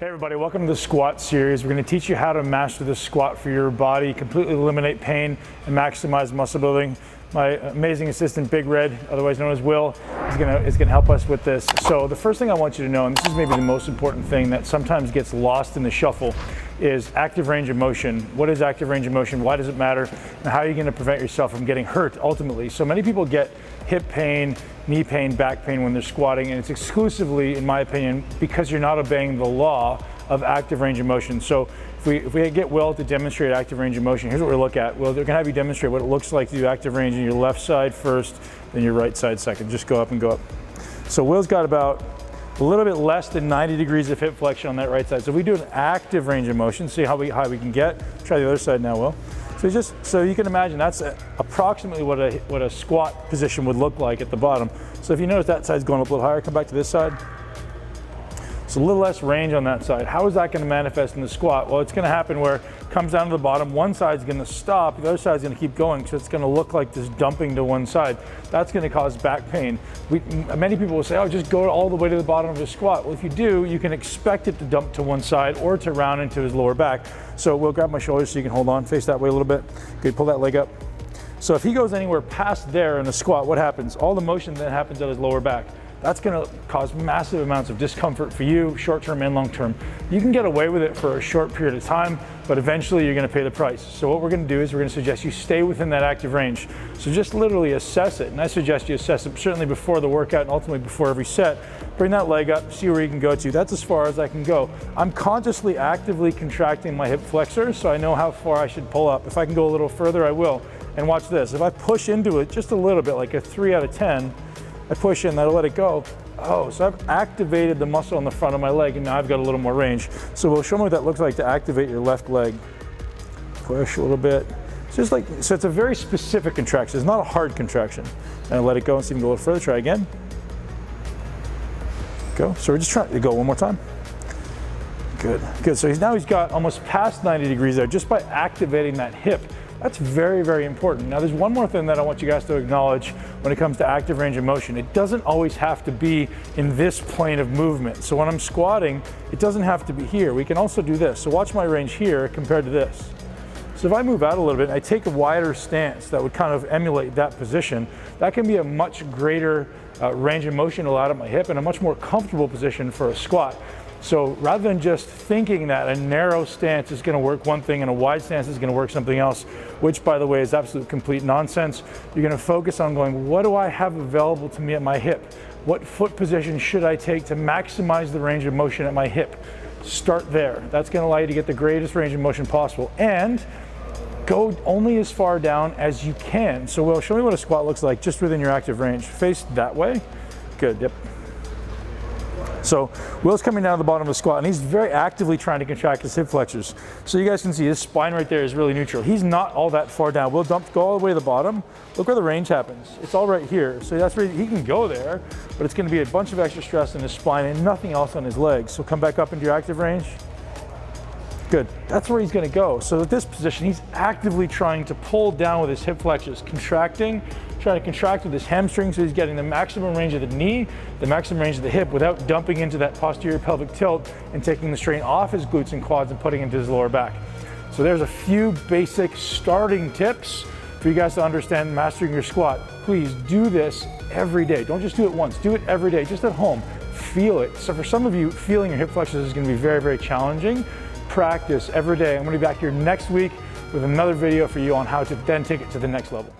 Hey everybody, welcome to the squat series. We're going to teach you how to master the squat for your body, completely eliminate pain, and maximize muscle building. My amazing assistant, Big Red, otherwise known as Will, is gonna help us with this. So the first thing I want you to know, and this is maybe the most important thing that sometimes gets lost in the shuffle, is active range of motion. What is active range of motion? Why does it matter? And how are you going to prevent yourself from getting hurt ultimately? So many people get hip pain, knee pain, back pain when they're squatting, and it's exclusively, in my opinion, because you're not obeying the law of active range of motion. So if we get Will to demonstrate active range of motion, here's what we're looking at. Well, they're going to have you demonstrate what it looks like to do active range in your left side first, then your right side second. Just go up and go up. So Will's got about a little bit less than 90 degrees of hip flexion on that right side. So if we do an active range of motion, see how high we can get. Try the other side now, Will. So you can imagine that's approximately what a squat position would look like at the bottom. So if you notice that side's going up a little higher, come back to this side. It's a little less range on that side. How is that going to manifest in the squat? Well, it's going to happen where it comes down to the bottom. One side's going to stop, the other side's going to keep going. So it's going to look like this dumping to one side. That's going to cause back pain. Many people will say, oh, just go all the way to the bottom of the squat. Well, if you do, you can expect it to dump to one side or to round into his lower back. So we'll grab my shoulders so you can hold on, face that way a little bit. Good, pull that leg up. So if he goes anywhere past there in the squat, what happens? All the motion then happens at his lower back. That's going to cause massive amounts of discomfort for you, short-term and long-term. You can get away with it for a short period of time, but eventually you're going to pay the price. So what we're going to do is we're going to suggest you stay within that active range. So just literally assess it, and I suggest you assess it certainly before the workout and ultimately before every set. Bring that leg up, see where you can go to. That's as far as I can go. I'm consciously actively contracting my hip flexor, so I know how far I should pull up. If I can go a little further, I will. And watch this. If I push into it just a little bit, like a 3 out of 10, I push in, I'll let it go. Oh, so I've activated the muscle on the front of my leg, and now I've got a little more range. So we'll show me what that looks like to activate your left leg. Push a little bit. So it's a very specific contraction. It's not a hard contraction. And I'll let it go and see if we can go a little further. Try again. Go. So we're just trying to go one more time. Good. Good. So he's got almost past 90 degrees there just by activating that hip. That's very, very important. Now there's one more thing that I want you guys to acknowledge when it comes to active range of motion. It doesn't always have to be in this plane of movement. So when I'm squatting, it doesn't have to be here. We can also do this. So watch my range here compared to this. So if I move out a little bit and I take a wider stance that would kind of emulate that position, that can be a much greater range of motion allowed at my hip and a much more comfortable position for a squat. So rather than just thinking that a narrow stance is going to work one thing and a wide stance is going to work something else, which by the way is absolute complete nonsense, you're going to focus on going, what do I have available to me at my hip? What foot position should I take to maximize the range of motion at my hip? Start there. That's going to allow you to get the greatest range of motion possible and go only as far down as you can. So Will, show me what a squat looks like just within your active range. Face that way. Good. Yep. So Will's coming down to the bottom of the squat and he's very actively trying to contract his hip flexors. So you guys can see his spine right there is really neutral. He's not all that far down. Will go all the way to the bottom. Look where the range happens. It's all right here. So that's where he can go there, but it's going to be a bunch of extra stress in his spine and nothing else on his legs. So come back up into your active range. Good. That's where he's going to go. So at this position, he's actively trying to pull down with his hip flexors, trying to contract with his hamstring, so he's getting the maximum range of the knee, the maximum range of the hip without dumping into that posterior pelvic tilt and taking the strain off his glutes and quads and putting it into his lower back. So there's a few basic starting tips for you guys to understand mastering your squat. Please do this every day. Don't just do it once, do it every day, just at home. Feel it. So for some of you, feeling your hip flexors is going to be very, very challenging. Practice every day. I'm going to be back here next week with another video for you on how to then take it to the next level.